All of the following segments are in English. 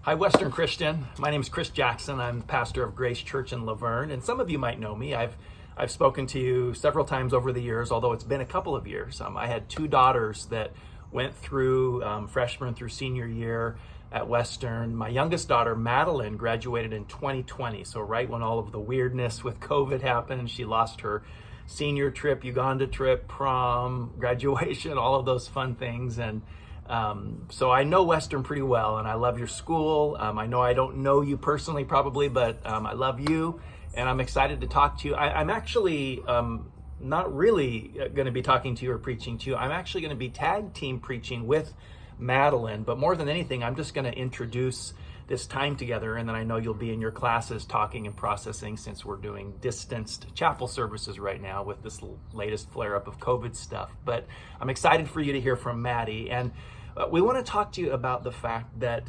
Hi, Western Christian. My name is Chris Jackson. I'm pastor of Grace Church in Laverne, and some of you might know me. I've spoken to you several times over the years, although it's been a couple of years. I had two daughters that went through freshman through senior year at Western. My youngest daughter, Madeline, graduated in 2020, so right when all of the weirdness with COVID happened. She lost her senior trip, Uganda trip, prom, graduation, all of those fun things. And so I know Western pretty well, and I love your school. I know I don't know you personally probably, but I love you, and I'm excited to talk to you. I'm actually not really going to be talking to you or preaching to you. I'm actually going to be tag team preaching with Madeline, but more than anything, I'm just going to introduce this time together, and then I know you'll be in your classes talking and processing, since we're doing distanced chapel services right now with this latest flare-up of COVID stuff. But I'm excited for you to hear from Maddie, and we want to talk to you about the fact that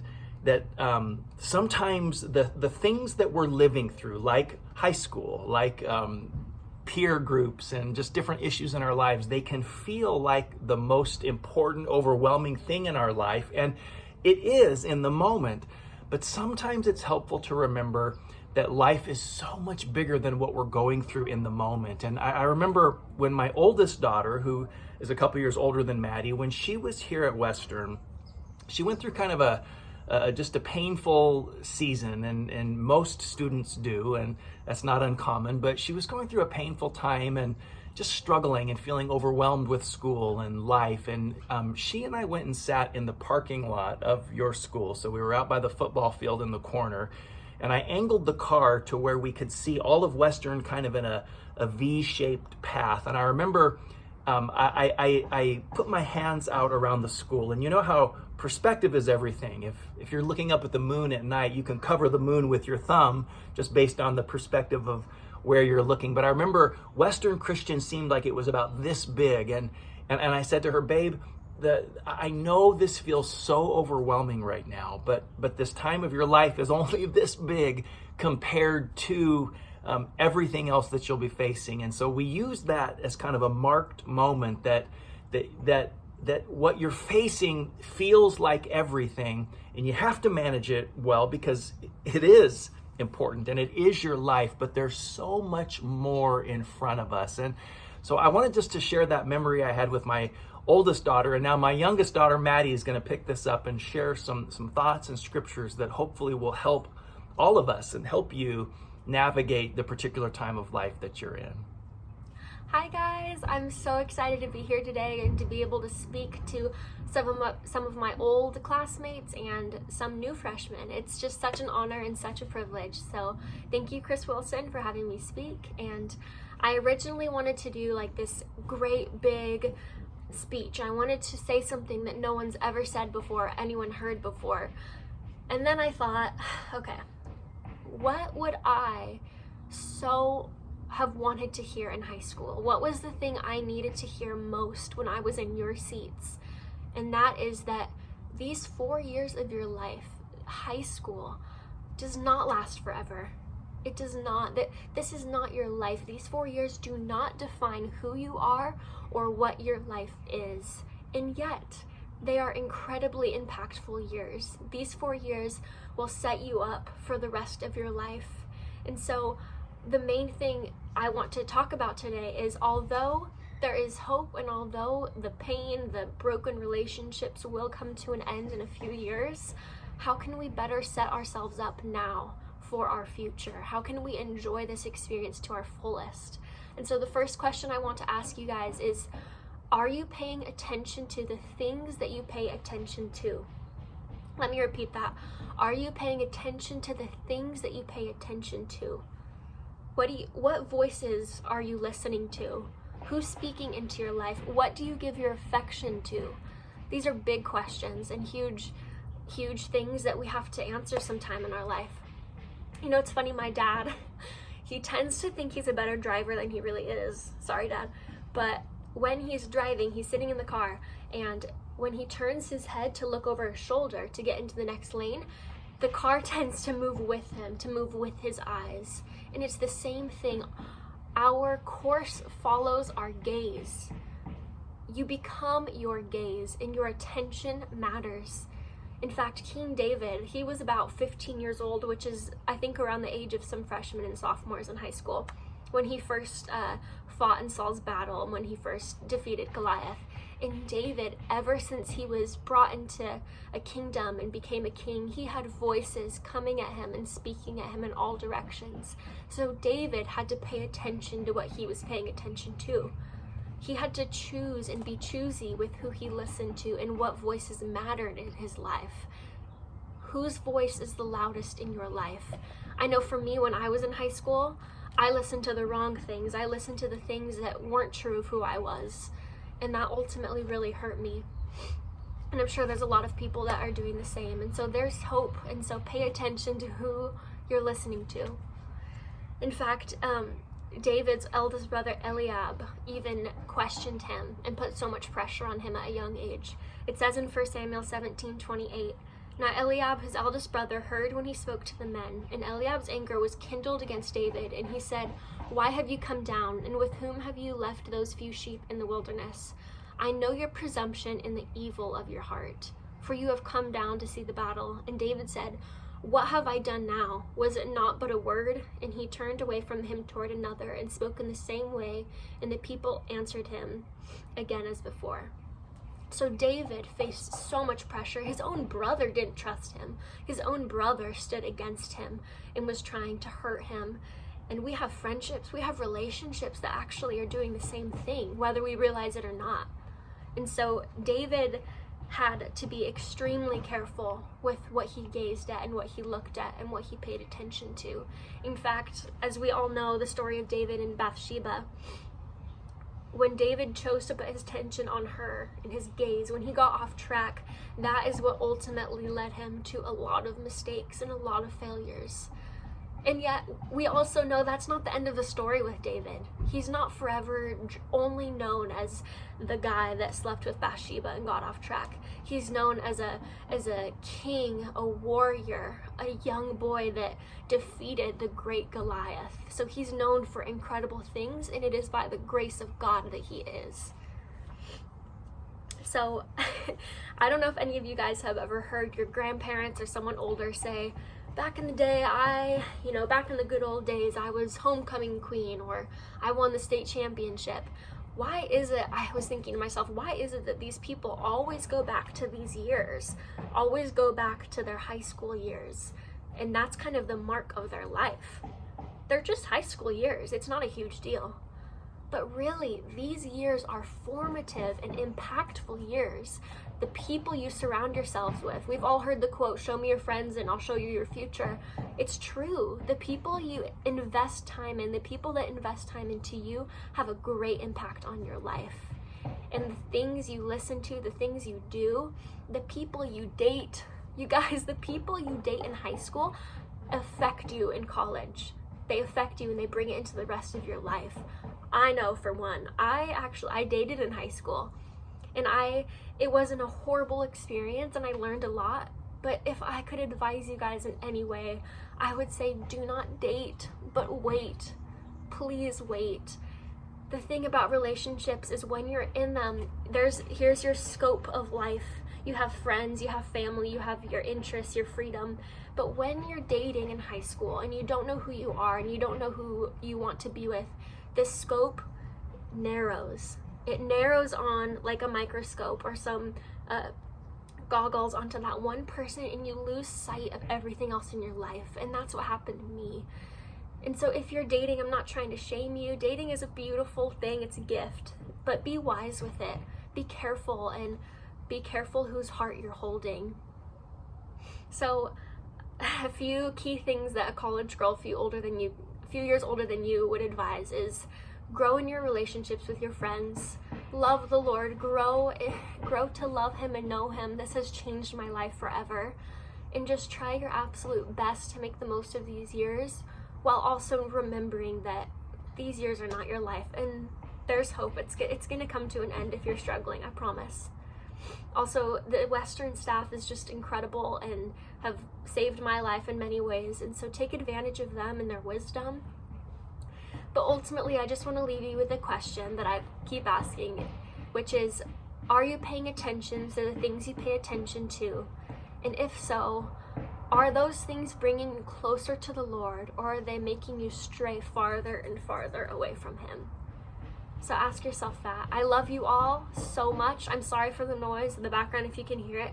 sometimes the things that we're living through, like high school, like peer groups and just different issues in our lives, they can feel like the most important, overwhelming thing in our life. And it is in the moment, but sometimes it's helpful to remember that life is so much bigger than what we're going through in the moment. And I remember when my oldest daughter, who is a couple years older than Maddie, when she was here at Western, she went through kind of just a painful season, and most students do, and that's not uncommon, but she was going through a painful time and just struggling and feeling overwhelmed with school and life. And she and I went and sat in the parking lot of your school. So we were out by the football field in the corner, and I angled the car to where we could see all of Western kind of in a V-shaped path. And I remember I put my hands out around the school, and you know how perspective is everything. If you're looking up at the moon at night, you can cover the moon with your thumb just based on the perspective of where you're looking. But I remember Western Christian seemed like it was about this big, and I said to her, babe, I know this feels so overwhelming right now, but this time of your life is only this big compared to everything else that you'll be facing. And so we use that as kind of a marked moment that what you're facing feels like everything, and you have to manage it well, because it is important and it is your life, but there's so much more in front of us. And so I wanted just to share that memory I had with my oldest daughter, and now my youngest daughter, Maddie, is going to pick this up and share some thoughts and scriptures that hopefully will help all of us and help you navigate the particular time of life that you're in. Hi guys, I'm so excited to be here today and to be able to speak to some of my old classmates and some new freshmen. It's just such an honor and such a privilege. So thank you, Chris Wilson, for having me speak. And I originally wanted to do like this great big speech. I wanted to say something that no one's ever said before, anyone heard before. And then I thought, okay, what would I so have wanted to hear in high school? What was the thing I needed to hear most when I was in your seats? And that is that these 4 years of your life, high school, does not last forever. It does not. This is not your life. These 4 years do not define who you are or what your life is. And yet, they are incredibly impactful years. These 4 years will set you up for the rest of your life. And so the main thing I want to talk about today is, although there is hope and although the pain, the broken relationships will come to an end in a few years, how can we better set ourselves up now for our future? How can we enjoy this experience to our fullest? And so the first question I want to ask you guys is, are you paying attention to the things that you pay attention to? Let me repeat that. Are you paying attention to the things that you pay attention to? What voices are you listening to? Who's speaking into your life? What do you give your affection to? These are big questions and huge things that we have to answer sometime in our life. You know, it's funny, my dad, he tends to think he's a better driver than he really is. Sorry, Dad. But when he's driving, he's sitting in the car, and when he turns his head to look over his shoulder to get into the next lane, the car tends to move with him, to move with his eyes. And it's the same thing. Our course follows our gaze. You become your gaze, and your attention matters. In fact, King David, he was about 15 years old, which is, I think, around the age of some freshmen and sophomores in high school, when he first fought in Saul's battle and when he first defeated Goliath. And David, ever since he was brought into a kingdom and became a king, he had voices coming at him and speaking at him in all directions. So David had to pay attention to what he was paying attention to. He had to choose and be choosy with who he listened to and what voices mattered in his life. Whose voice is the loudest in your life? I know for me, when I was in high school, I listened to the wrong things. I listened to the things that weren't true of who I was. And that ultimately really hurt me. And I'm sure there's a lot of people that are doing the same. And so there's hope. And so pay attention to who you're listening to. In fact, David's eldest brother Eliab even questioned him and put so much pressure on him at a young age. It says in 1 Samuel 17:28, "Now Eliab, his eldest brother, heard when he spoke to the men, and Eliab's anger was kindled against David, and he said, 'Why have you come down, and with whom have you left those few sheep in the wilderness? I know your presumption and the evil of your heart, for you have come down to see the battle.' And David said, 'What have I done now? Was it not but a word?' And he turned away from him toward another and spoke in the same way, and the people answered him again as before." So David faced so much pressure. His own brother didn't trust him. His own brother stood against him and was trying to hurt him. And we have friendships, we have relationships that actually are doing the same thing, whether we realize it or not. And so David had to be extremely careful with what he gazed at and what he looked at and what he paid attention to. In fact, as we all know, the story of David and Bathsheba, when David chose to put his attention on her and his gaze, when he got off track, that is what ultimately led him to a lot of mistakes and a lot of failures. And yet, we also know that's not the end of the story with David. He's not forever only known as the guy that slept with Bathsheba and got off track. He's known as a king, a warrior, a young boy that defeated the great Goliath. So he's known for incredible things, and it is by the grace of God that he is. So, I don't know if any of you guys have ever heard your grandparents or someone older say, "Back in the day, back in the good old days, I was homecoming queen," or "I won the state championship." Why is it, I was thinking to myself, why is it that these people always go back to these years, always go back to their high school years? And that's kind of the mark of their life. They're just high school years. It's not a huge deal. But really, these years are formative and impactful years. The people you surround yourselves with. We've all heard the quote, "Show me your friends and I'll show you your future." It's true. The people you invest time in, the people that invest time into you have a great impact on your life. And the things you listen to, the things you do, the people you date, you guys, the people you date in high school affect you in college. They affect you and they bring it into the rest of your life. I know for one, I dated in high school, and it wasn't a horrible experience and I learned a lot, but if I could advise you guys in any way, I would say do not date, but wait. Please wait. The thing about relationships is when you're in them, here's your scope of life. You have friends, you have family, you have your interests, your freedom. But when you're dating in high school and you don't know who you are and you don't know who you want to be with, the scope narrows. It narrows on like a microscope or some goggles onto that one person, and you lose sight of everything else in your life. And that's what happened to me. And so if you're dating, I'm not trying to shame you. Dating is a beautiful thing. It's a gift. But be wise with it. Be careful, and be careful whose heart you're holding. So a few key things that a college girl a few years older than you would advise is grow in your relationships with your friends. Love the Lord. Grow to love Him and know Him. This has changed my life forever. And just try your absolute best to make the most of these years, while also remembering that these years are not your life, and there's hope. It's going to come to an end if you're struggling, I promise. Also, the Western staff is just incredible and have saved my life in many ways, and so take advantage of them and their wisdom. But ultimately, I just want to leave you with a question that I keep asking, which is, are you paying attention to the things you pay attention to? And if so, are those things bringing you closer to the Lord, or are they making you stray farther and farther away from Him? So ask yourself that. I love you all so much. I'm sorry for the noise in the background if you can hear it.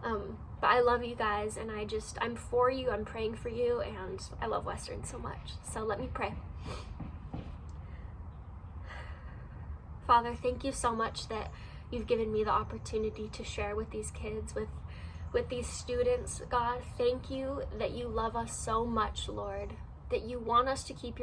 But I love you guys, and I'm for you, I'm praying for you, and I love Western so much. So let me pray. Father, thank you so much that you've given me the opportunity to share with these kids, with these students. God, thank you that you love us so much, Lord, that you want us to keep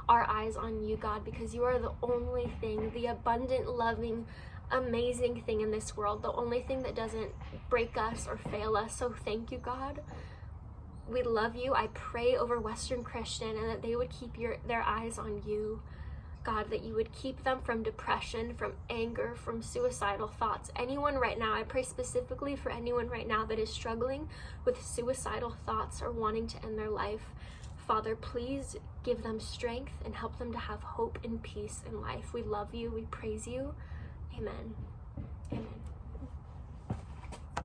our eyes on you, God, because you are the only thing, the abundant, loving, amazing thing in this world, the only thing that doesn't break us or fail us. So thank you, God. We love you. I pray over Western Christian and that they would keep their eyes on you, God, that you would keep them from depression, from anger, from suicidal thoughts. Anyone right now, I pray specifically for anyone right now that is struggling with suicidal thoughts or wanting to end their life. Father, please give them strength and help them to have hope and peace in life. We love you. We praise you. Amen. Amen.